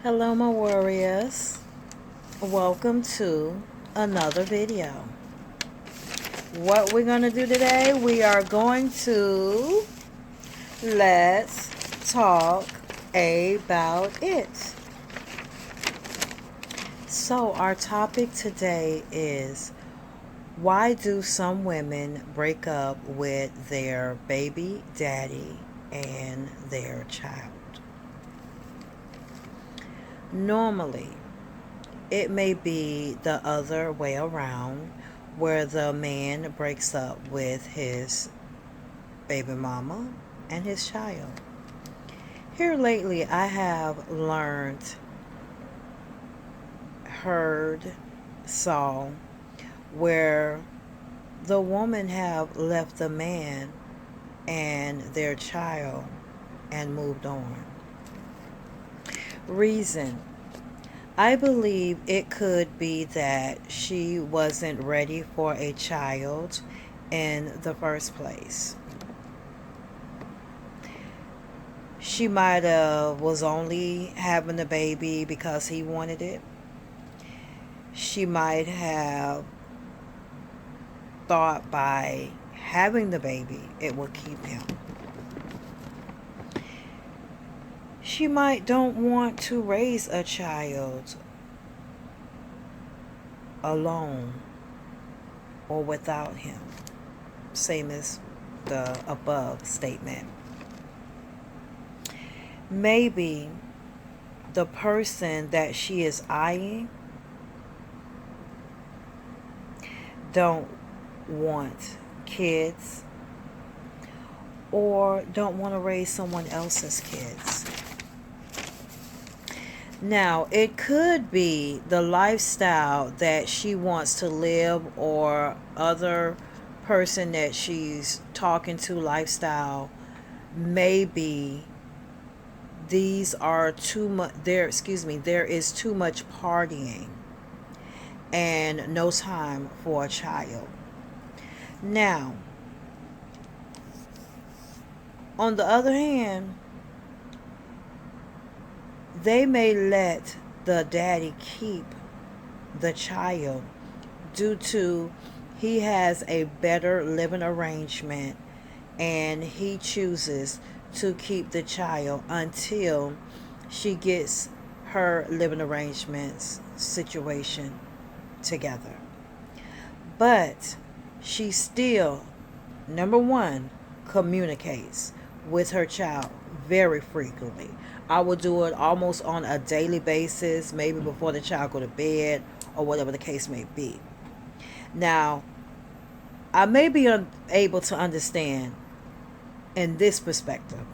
Hello, my warriors. Welcome to another video. What we're going to do today, we are going to let's talk about it. So, our topic today is why do some women break up with their baby daddy and their child? Normally, it may be the other way around, where the man breaks up with his baby mama and his child. Here lately, I have learned, heard, saw where the woman have left the man and their child and moved on. Reason: I believe it could be that she wasn't ready for a child in the first place. She might have was only having the baby because he wanted it. She might have thought by having the baby it would keep him. She might don't want to raise a child alone or without him, same as the above statement. Maybe the person that she is eyeing don't want kids or don't want to raise someone else's kids. Now, it could be the lifestyle that she wants to live, or other person that she's talking to lifestyle. Maybe these are too much there is too much partying and no time for a child. Now, on the other hand, they may let the daddy keep the child due to he has a better living arrangement and he chooses to keep the child until she gets her living arrangements situation together. But she still, number one, communicates with her child very frequently. I will do it almost on a daily basis, maybe before the child go to bed or whatever the case may be. Now, I may be unable to understand in this perspective.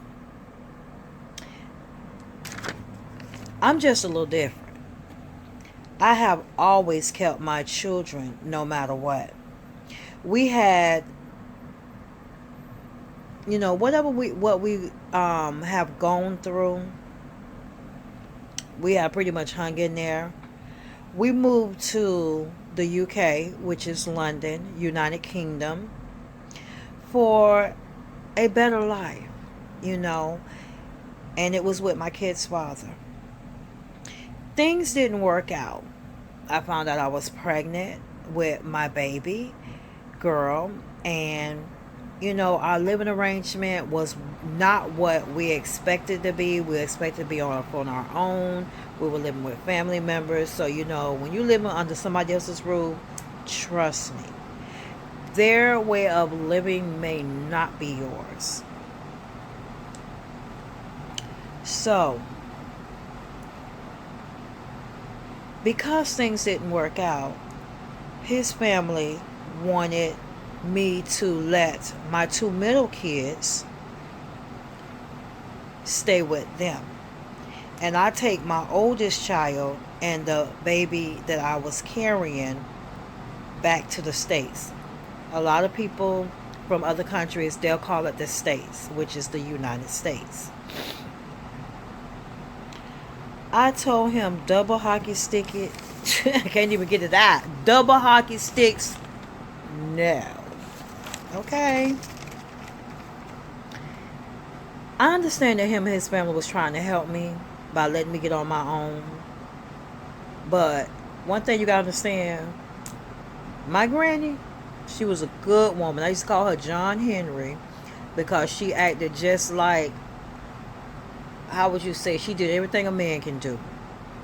I'm just a little different. I have always kept my children no matter what. We had, whatever we have gone through, we have pretty much hung in there. We moved to the UK, which is London, United Kingdom, for a better life, and it was with my kid's father. Things didn't work out. I found out I was pregnant with my baby girl, and our living arrangement was not what we expected to be. We expected to be on our own. We were living with family members. So, when you're living under somebody else's roof, trust me, their way of living may not be yours. So, because things didn't work out, his family wanted me to let my two middle kids stay with them. And I take my oldest child and the baby that I was carrying back to the States. A lot of people from other countries, they'll call it the States, which is the United States. I told him double hockey stick it. I can't even get to that. Double hockey sticks, no. Okay. I understand that him and his family was trying to help me, by letting me get on my own. But one thing you gotta understand, my granny, she was a good woman. I used to call her John Henry because she acted just like, how would you say, she did everything a man can do.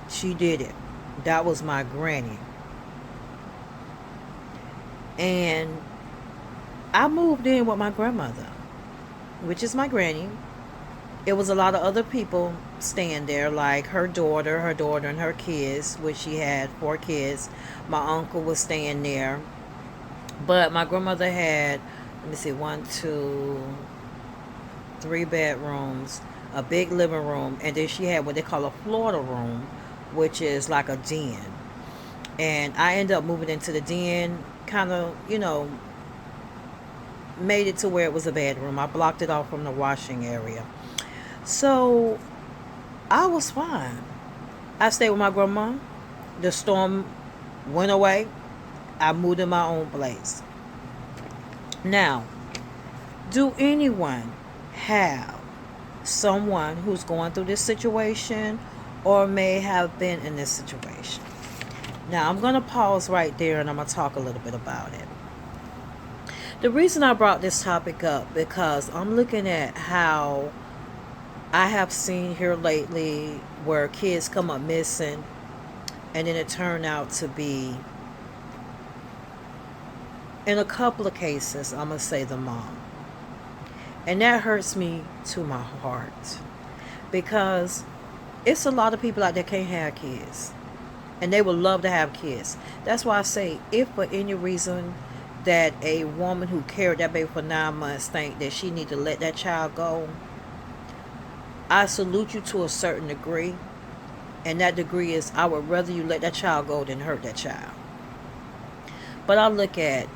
She did it. That was my granny. And I moved in with my grandmother, which is my granny. It was a lot of other people staying there, like her daughter, and her kids, which she had 4 kids. My uncle was staying there. But my grandmother had, let me see, 3 bedrooms, a big living room, and then she had what they call a Florida room, which is like a den. And I ended up moving into the den, kind of, made it to where it was a bedroom. I blocked it off from the washing area. So I was fine. I stayed with my grandma. The storm went away. I moved in my own place. Now, do anyone have someone who's going through this situation or may have been in this situation? Now, I'm going to pause right there and I'm going to talk a little bit about it. The reason I brought this topic up because I'm looking at how I have seen here lately where kids come up missing and then it turned out to be, in a couple of cases, I'm going to say the mom. And that hurts me to my heart because it's a lot of people out there can't have kids and they would love to have kids. That's why I say, if for any reason that a woman who carried that baby for 9 months think that she need to let that child go, I salute you to a certain degree. And that degree is, I would rather you let that child go than hurt that child. But I look at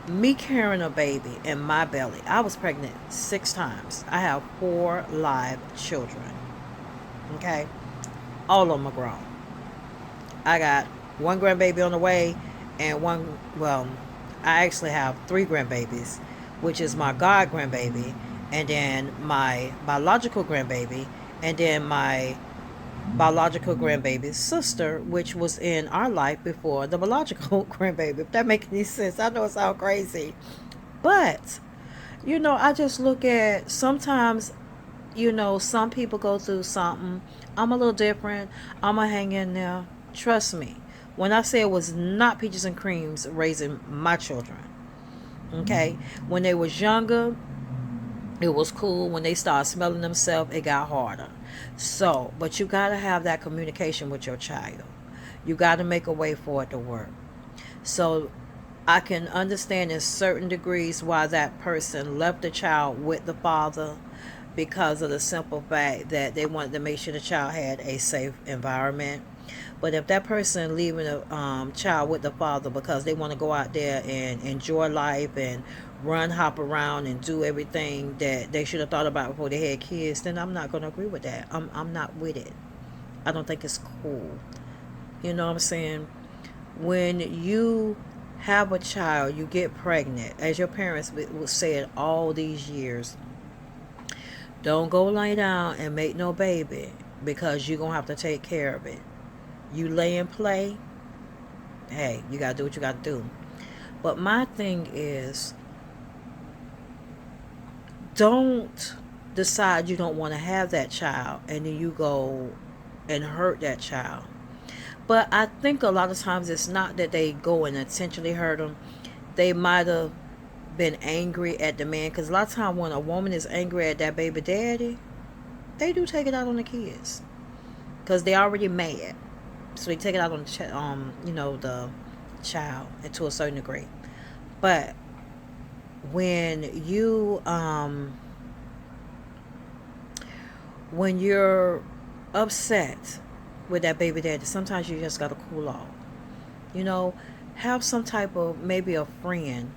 me carrying a baby in my belly. I was pregnant 6 times. I have 4 live children. Okay? All of them are grown. I got 1 grandbaby on the way and I actually have 3 grandbabies, which is my God grandbaby, and then my biological grandbaby, and then my biological grandbaby's sister, which was in our life before the biological grandbaby. If that makes any sense. I know it sounds crazy. But, I just look at sometimes, some people go through something. I'm a little different. I'm going to hang in there. Trust me. When I say it was not peaches and creams raising my children. Okay? When they was younger, it was cool. When they started smelling themselves, it got harder. So, but you got to have that communication with your child. You got to make a way for it to work. So, I can understand in certain degrees why that person left the child with the father, because of the simple fact that they wanted to make sure the child had a safe environment. But if that person leaving a child with the father because they want to go out there and enjoy life and run, hop around and do everything that they should have thought about before they had kids, then I'm not going to agree with that. I'm not with it. I don't think it's cool. You know what I'm saying? When you have a child, you get pregnant, as your parents would say it all these years, don't go lay down and make no baby because you're going to have to take care of it. You lay and play, hey, you got to do what you got to do. But my thing is, don't decide you don't want to have that child and then you go and hurt that child. But I think a lot of times it's not that they go and intentionally hurt them. They might have been angry at the man, because a lot of times when a woman is angry at that baby daddy, they do take it out on the kids because they already mad. So they take it out on the child, and to a certain degree. But when you're upset with that baby daddy, sometimes you just gotta cool off. Have some type of, maybe a friend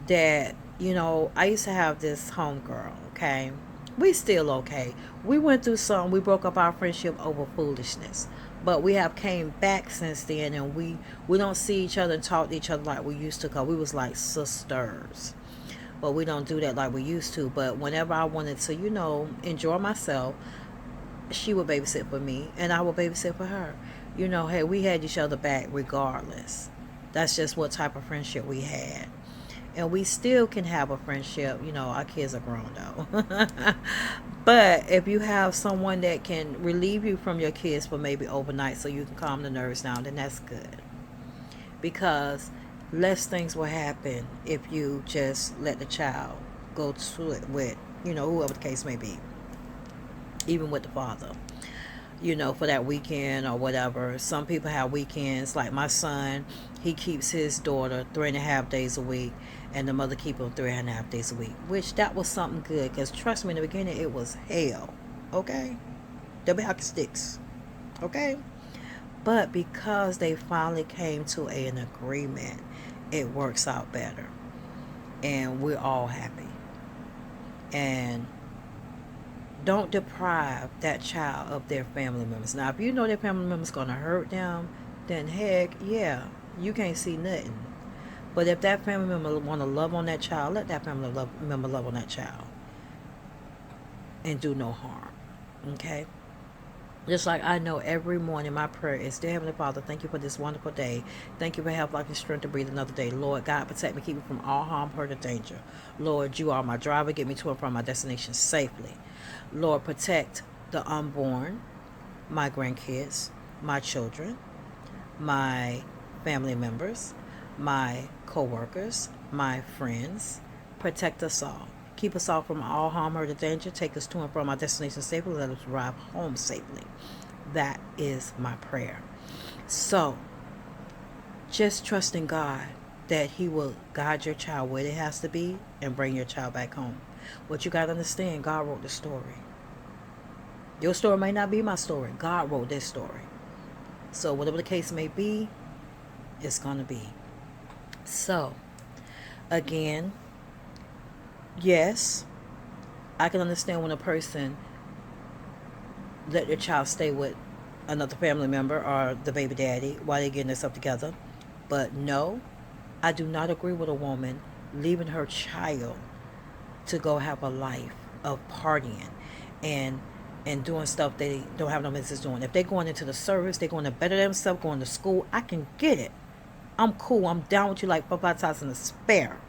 that, I used to have this homegirl, okay? We still okay. We went through something. We broke up our friendship over foolishness. But we have came back since then, and we don't see each other and talk to each other like we used to, because we was like sisters. But we don't do that like we used to. But whenever I wanted to, enjoy myself, she would babysit for me and I would babysit for her. You know, hey, we had each other back regardless. That's just what type of friendship we had. And we still can have a friendship. You know, our kids are grown though. But if you have someone that can relieve you from your kids for maybe overnight so you can calm the nerves down, then that's good. Because less things will happen if you just let the child go to it with, you know, whoever the case may be, even with the father, you know, for that weekend or whatever. Some people have weekends, like my son, he keeps his daughter 3.5 days a week, and the mother keep him 3.5 days a week, which that was something good, because trust me, in the beginning it was hell. Okay, they'll be hockey sticks. Okay, but because they finally came to an agreement, it works out better, and we're all happy. And don't deprive that child of their family members. Now, if you know their family members going to hurt them, then heck, yeah, you can't see nothing. But if that family member want to love on that child, let that member love on that child and do no harm. Okay? Just like I know every morning my prayer is, dear Heavenly Father, thank you for this wonderful day. Thank you for health, life, and strength to breathe another day. Lord God, protect me, keep me from all harm, hurt, or danger. Lord, you are my driver. Get me to and from my destination safely. Lord, protect the unborn, my grandkids, my children, my family members, my co-workers, my friends. Protect us all. Keep us all from all harm, hurt, or danger. Take us to and from our destination safely. Let us arrive home safely. That is my prayer. So, just trust in God that He will guide your child where it has to be and bring your child back home. What you got to understand, God wrote the story. Your story may not be my story. God wrote this story. So, whatever the case may be, it's going to be. So, again, yes, I can understand when a person let their child stay with another family member or the baby daddy while they're getting themselves together. But no, I do not agree with a woman leaving her child to go have a life of partying and doing stuff they don't have no business doing. If they're going into the service, they're going to better themselves, going to school, I can get it. I'm cool. I'm down with you like 5 times in a spare.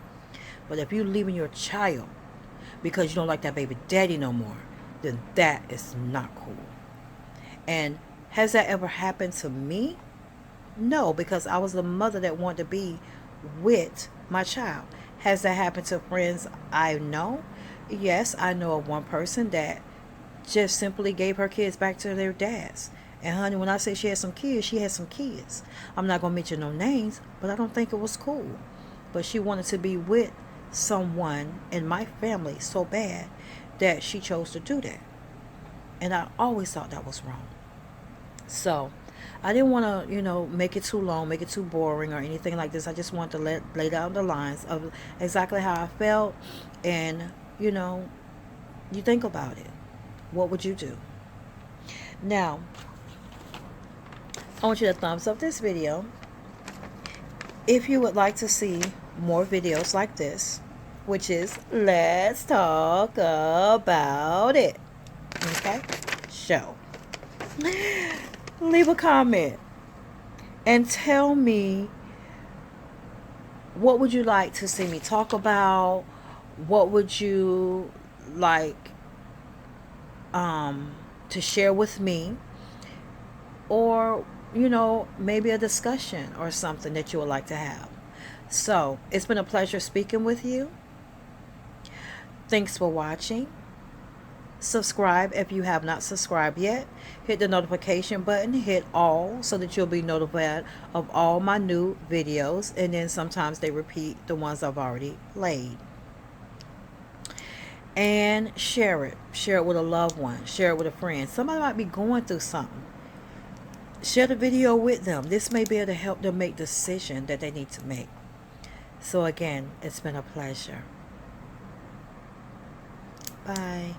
But if you're leaving your child because you don't like that baby daddy no more, then that is not cool. And has that ever happened to me? No, because I was the mother that wanted to be with my child. Has that happened to friends I know? Yes, I know of one person that just simply gave her kids back to their dads. And honey, when I say she had some kids, she had some kids. I'm not going to mention no names, but I don't think it was cool. But she wanted to be with someone in my family so bad that she chose to do that. And I always thought that was wrong. So I didn't want to, make it too long, make it too boring or anything like this. I just wanted to lay down the lines of exactly how I felt. And, you think about it. What would you do? Now, I want you to thumbs up this video. If you would like to see more videos like this, which is Let's Talk About It. Okay? Show. Leave a comment and tell me, what would you like to see me talk about? What would you like to share with me? Or, maybe a discussion or something that you would like to have. So, it's been a pleasure speaking with you. Thanks for watching. Subscribe if you have not subscribed yet. Hit the notification button. Hit all so that you'll be notified of all my new videos. And then sometimes they repeat the ones I've already played. And share it. Share it with a loved one. Share it with a friend. Somebody might be going through something. Share the video with them. This may be able to help them make the decision that they need to make. So again, it's been a pleasure. Bye.